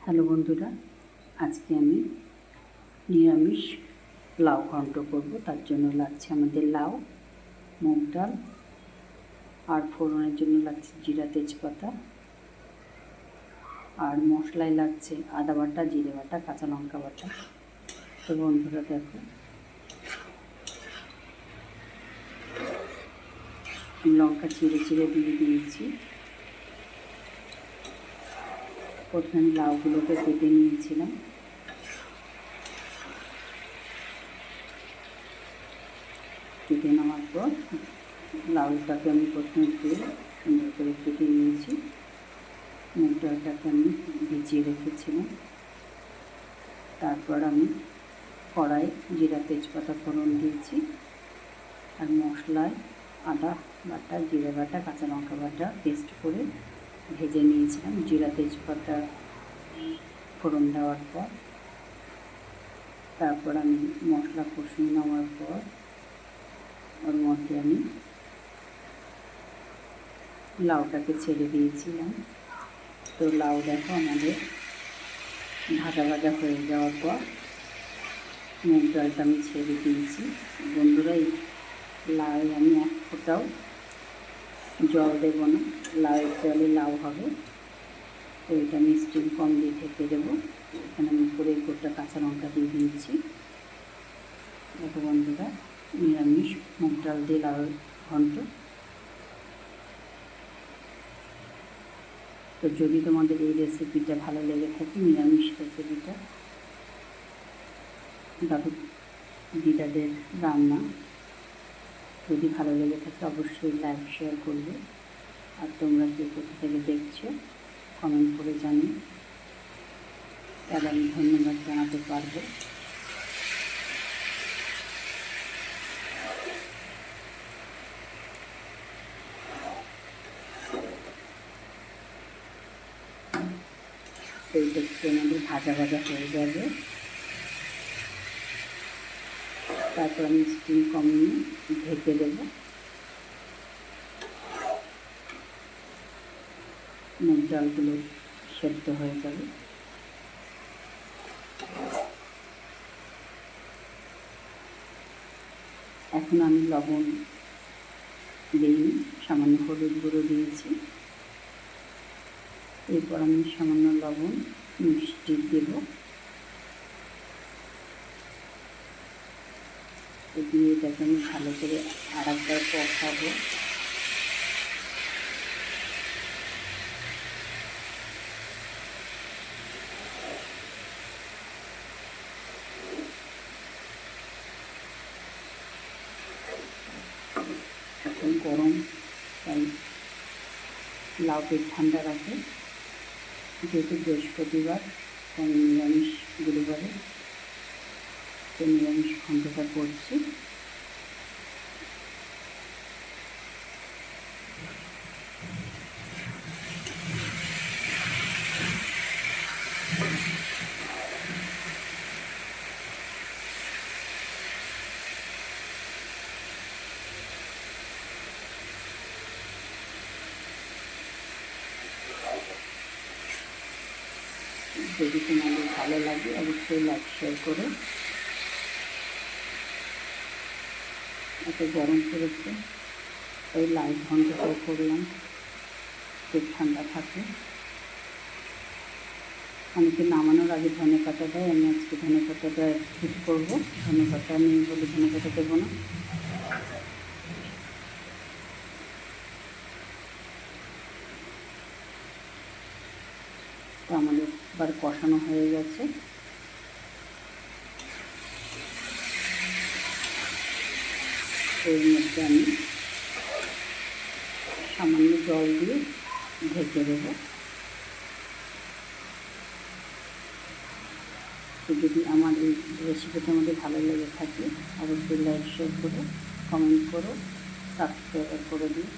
Hello বন্ধুরা, আজকে আমি নিরামিষ লাউ ঘন্ট করব। তার জন্য লাগছে আমাদের লাউ, মুগ ডাল, আর ফোড়নের জন্য লাগছে জিরা তেজপাতা, আর মশলায় লাগছে আদা বাটা, জিরে বাটা, কাঁচা লঙ্কা বাটা। তো বন্ধুরা দেখো, লঙ্কা চিড়ে চিড়ে দিয়ে দিয়েছি। প্রথমে আমি লাউগুলোকে কেটে নিয়েছিলাম। কেটে নেওয়ার পর লাউটাকে আমি প্রথমে ধুয়ে সুন্দর করে কেটে নিয়েছি। মুগ ডালটাকে আমি ভিজিয়ে রেখেছিলাম। তারপর আমি কড়াই জিরা তেজপাতা ফোড়ন দিয়েছি, আর মশলায় আদা বাটা, জিরে বাটা, কাঁচা লঙ্কা বাটা পেস্ট করে ভেজে নিয়েছিলাম। জিরা তেজপাতা ফোড়ন দেওয়ার পর তারপর আমি মশলা কষিয়ে নেওয়ার পর ওর মধ্যে আমি লাউটাকে ছেড়ে দিয়েছিলাম। তো লাউ দেখো আমাদের ভাজা ভাজা হয়ে যাওয়ার পর মুগ ডালটা আমি ছেড়ে দিয়েছি। বন্ধুরা, এই লাউ আমি এক ফোঁটাও জল দেবো না, লাউয়ের জলে লাউ হবে। তো এটা আমি স্টিম কম দিয়ে ঢেকে দেবো। এখানে আমি উপরে গোটা কাঁচা লঙ্কা দিয়ে দিয়েছি। দেখো বন্ধুরা, নিরামিষ মুগ ডাল দিয়ে লাউয়ের ঘন্ট। তো যদি তোমাদের এই রেসিপিটা ভালো লেগে থাকে, নিরামিষ রেসিপিটা, দাদু দিদাদের রান্না, যদি ভালো লেগে থাকে অবশ্যই লাইক শেয়ার করবে। আর তোমরা যে কোথা থেকে দেখছো কমেন্ট করে জানিয়ে, তাহলে আমি ধন্যবাদ জানাতে পারবো। এইটা একটু আমাদের ভাজা ভাজা হয়ে যাবে। তারপর আমি স্টিম কমিয়ে ঢেকে দেবো। মুগ ডালগুলো সেদ্ধ হয়ে যাবে। এখন আমি লবণ দিইনি, সামান্য হলুদ গুঁড়ো দিয়েছি। এরপর আমি সামান্য লবণ মিষ্টি দেব। দিয়ে এটাকে আমি ভালো করে আর একবার কষাবো। এখন গরম, তাই লাউ পেট ঠান্ডা রাখে। যেহেতু বৃহস্পতিবার, তাই নিরামিষ গুরুবারে তো নিরামিষ ঘন্টটা করছি। যদি তোমাদের ভালো লাগে অবশ্যই লাইক শেয়ার করো। এত গরম পড়েছে, তাই লাইট ঘন্টটাও করলাম, পেট ঠান্ডা থাকে। অনেকে নামানোর আগে ধনে পাতা দেয়, আমি আজকে ধনে পাতাটা স্কিপ করবো। ধনে পাতা নেই বলে ধনে পাতা দেবো না। তো আমাদের এবার কষানো হয়ে গেছে। এর মধ্যে আমি সামান্য জল দিয়ে ঢেকে দেবো। তো যদি আমার এই রেসিপিটা আমাদের ভালো লেগে থাকে অবশ্যই লাইক শেয়ার করো, কমেন্ট করো, সাবস্ক্রাইব করে দিই।